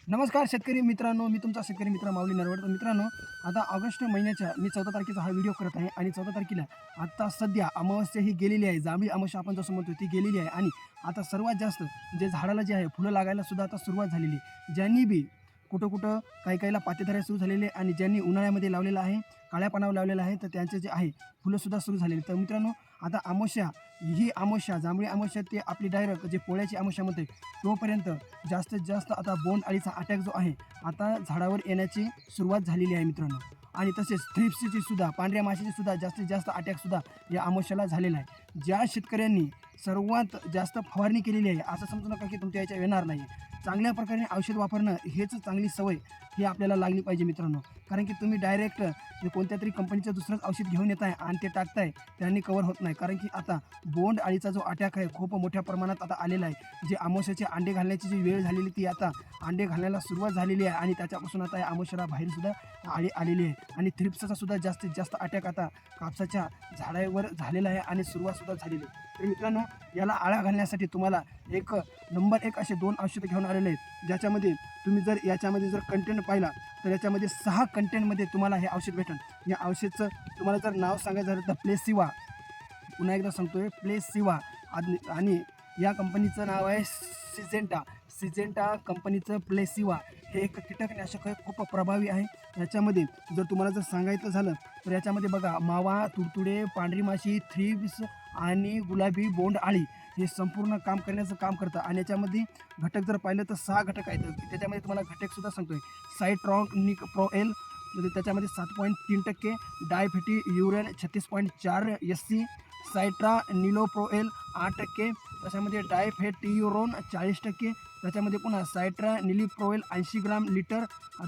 नमस्कार शेतकरी मित्रांनो, मी तुमचा शेतकरी मित्र माऊली नरवड. तर मित्रांनो, आता ऑगस्ट महिन्याच्या मी 14 तारखेचा हा व्हिडिओ करत आहे आणि 14 तारखेला आता सध्या अमावस्या ही गेलेली आहे. जांभळी अमावस्या आपण जसं म्हणतो ती गेलेली आहे आणि आता सर्वात जास्त जे झाडाला जे आहे फुलं लागायला सुद्धा आता सुरुवात झालेली आहे. ज्यांनी बी कुठं काही काहीला पातेधऱ्या सुरू झालेले आणि ज्यांनी उन्हाळ्यामध्ये लावलेलं आहे, काळ्या पानावर लावलेलं आहे, तर त्यांचे जे आहे फुलंसुद्धा सुरू झालेली. तर मित्रांनो, आता अमावस्या ही अमावस्या जांभळी अमावस्या ते आपली डायरेक्ट जे पोळ्याची अमावस्या म्हणते तोपर्यंत जास्तीत जास्त आता बोंड अळीचा अटॅक जो आहे आता झाडावर येण्याची सुरुवात झालेली आहे मित्रांनो. आणि तसेच थ्रिप्सची सुद्धा पांढऱ्या माशीची सुद्धा जास्तीत जास्त अटॅकसुद्धा या अमावस्याला झालेला आहे. ज्या शेतकऱ्यांनी सर्वात जास्त फवारणी केलेली आहे असं समजू नका की तुमच्या याच्या येणार नाही. चांगल्या प्रकारे औषध वापरणं हेच चांगली सवय ही आपल्याला लागली पाहिजे मित्रांनो. कारण की तुम्ही डायरेक्ट कोणत्या तरी कंपनीचं दुसरंच औषध घेऊन येत आहे आणि ते टाकताय त्यांनी कवर होत नाही. कारण की आता बोंड अळीचा जो अटॅक आहे खूप मोठ्या प्रमाणात आता आलेला आहे. जे अमावस्याचे अंडे घालण्याची जी वेळ झालेली ती आता अंडे घालण्याला सुरुवात झालेली आहे आणि त्याच्यापासून आता या अमावस्याला बाहेरसुद्धा आळी आलेली आहे. आणि थ्रिप्सचा सुद्धा जास्तीत जास्त अटॅक आता कापसाच्या झाडावर झालेला आहे आणि सुरुवातसुद्धा झालेली आहे. तर मित्रांनो, याला आळा घालण्यासाठी तुम्हाला नंबर एक असे 2 औषधं घेऊन आलेले आहेत. ज्याच्यामध्ये तुम्ही जर याच्यामध्ये जर कंटेंट पाहिला तर याच्यामध्ये 6 कंटेंटमध्ये तुम्हाला हे औषध भेटेल. या औषधचं तुम्हाला जर नाव सांगायचं झालं तर प्लेसिवा, पुन्हा एकदा सांगतोय प्लेसिवा. आणि या कंपनीचं नाव आहे सिजेंटा कंपनीचं प्लेसिवा. हे एक कीटकनाशक आहे, खूप प्रभावी आहे. याच्यामध्ये जर तुम्हाला जर सांगायचं झालं तर याच्यामध्ये बघा मावा, तुडतुडे, पांढरी माशी, थ्रिप्स आणि गुलाबी बोंड अळी हे संपूर्ण काम करण्याचं काम करतं. आणि याच्यामध्ये घटक जर पाहिलं तर 6 घटक आहेत. त्याच्यामध्ये तुम्हाला घटकसुद्धा सांगतोय. सायट्रॉनिकप्रोएल त्याच्यामध्ये 7.3%, डायफेटी युरेन 36.4 SC, सायट्रा निलोप्रोएल 8%, त्याच्यामध्ये डायफेटियुरोन 40%, त्याच्यामध्ये पुन्हा सायट्रा निलिप्रोएल 80 ग्राम लिटर,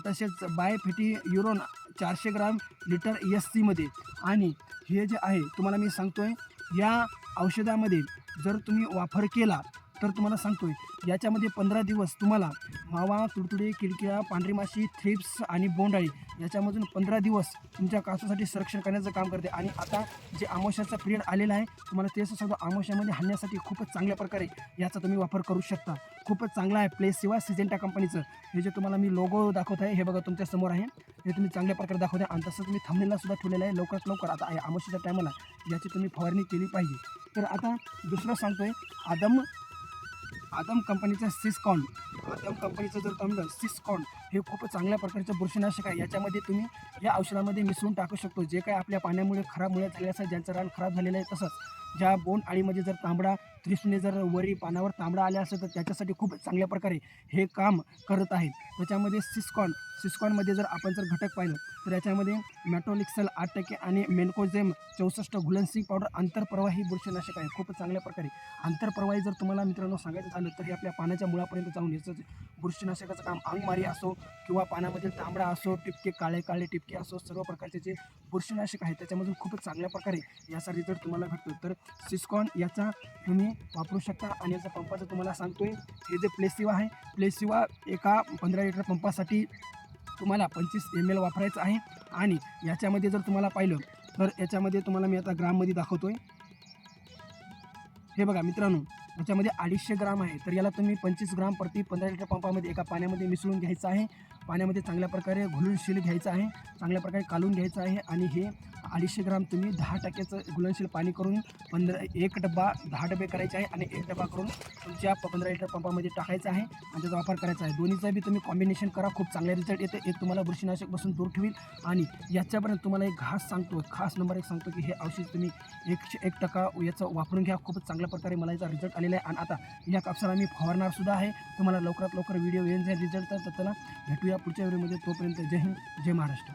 तसेच बायफेटियुरोन 400 ग्राम लिटर SC मध्ये. आणि हे जे आहे तुम्हाला मी सांगतोय या औषधामध्ये जर तुम्ही वापर केला तर तुम्हाला सांगतोय याच्यामध्ये 15 दिवस तुम्हाला मावा, तुडतुडे, किडकिडा, पांढरी माशी, थ्रिप्स आणि बोंडअळी याच्यामधून 15 दिवस तुमच्या कापसासाठी संरक्षण करण्याचं काम करते. आणि आता जे अमावस्याचा पिरियड आलेला आहे तुम्हाला तेच सांगतो, अमावस्यामध्ये हाणण्यासाठी खूपच चांगल्या प्रकारे याचा तुम्ही वापर करू शकता. खूपच चांगला आहे प्लेसिवा सिजेंटा कंपनीचं. हे जे तुम्हाला मी लोगो दाखवत आहे हे बघा तुमच्या समोर आहे, हे तुम्ही चांगल्या प्रकारे दाखवत आहे. आणि तसं तुम्ही थंबनेलला सुद्धा ठेवलेलं आहे. लवकरात लवकर आता अमावस्याच्या टायमाला याची तुम्ही फवारणी केली पाहिजे. तर आता दुसरं सांगतोय आदम कंपनीचं सिस्कॉन. आदम कंपनीचं जर तुम्ही सिस्कॉन हे खूप चांगल्या प्रकारचं बुरशीनाशक आहे. याच्यामध्ये तुम्ही या औषधामध्ये मिसळून टाकू शकतो. जे काही आपल्या पाण्यामुळे खराब मुळे झाले असेल, ज्यांचं रान खराब झालेलं आहे, तसंच ज्या बोंड अळीमध्ये जर तांबडा थ्रिप्सने जर वरी पानावर तांबडा आला असेल तर त्याच्यासाठी खूप चांगल्या प्रकारे हे काम करत आहेत. त्याच्यामध्ये सिस्कॉनमध्ये जर आपण जर घटक पाहिलं तर याच्यामध्ये मॅटोलिक्सल 8% आणि मेन्कोझेम 64 घुलनसिंग पावडर आंतरप्रवाही बुरशीनाशक आहे. खूप चांगल्या प्रकारे आंतरप्रवाही जर तुम्हाला मित्रांनो सांगायचं झालं तर हे आपल्या पानाच्या मुळापर्यंत जाऊन याचं बुरशीनाशकाचं काम अंगमारी असो किंवा पानामधील तांबडा असो, टिपके काळे टिपके असो, सर्व प्रकारचे जे बुरशीनाशक आहे त्याच्यामधून खूपच चांगल्या प्रकारे याचा रिझल्ट तुम्हाला भेटतो. तर सिस्कॉन याचा तुम्ही वापरू शकता. आणि याचा पंपाचं तुम्हाला सांगतोय, हे जे प्लेसिवा आहे, प्लेसिवा एका 15 लिटर पंपासाठी तुम्हाला 25 ml वापरायचं आहे. आणि याच्यामध्ये जर तुम्हाला पाहिलं तर याच्यामध्ये तुम्हाला मी आता ग्राममध्ये दाखवतोय. हे बघा मित्रांनो, याच्यामध्ये 250 ग्राम आहे. तर याला तुम्ही 25 ग्राम प्रति 15 लिटर पंपामध्ये एका पाण्यामध्ये मिसळून घ्यायचं आहे. पाण्यामध्ये चांगल्या प्रकारे घुलनशील घ्यायचं आहे, चांगल्या प्रकारे कालून घ्यायचं आहे. आणि हे 250 ग्राम तुम्ही 10% घुलनशील पाणी करून 1 डब्बा 10 डबे करायचे आहे आणि 1 डबा करून तुमच्या 15 लिटर पंपामध्ये टाकायचा आहे आणि त्याचा वापर करायचा आहे. दोन्हीचा बी तुम्ही कॉम्बिनेशन करा, खूप चांगला रिझल्ट येते. एक तुम्हाला बुरशीनाशकपासून दूर ठेवील. आणि याच्यापर्यंत तुम्हाला एक खास नंबर 1 सांगतो की हे औषध तुम्ही 101% याचं वापरून घ्या. खूपच चांगल्या प्रकारे मला याचा रिझल्ट आलेला आहे. आणि आता या कापसाला मी फवारणार सुद्धा आहे. तुम्हाला लवकरात लवकर व्हिडिओ येऊन जाईल रिझल्टचा. तर त्याला भेटूया पुढच्या व्हिडिओमध्ये. तोपर्यंत जय हिंद, जय महाराष्ट्र.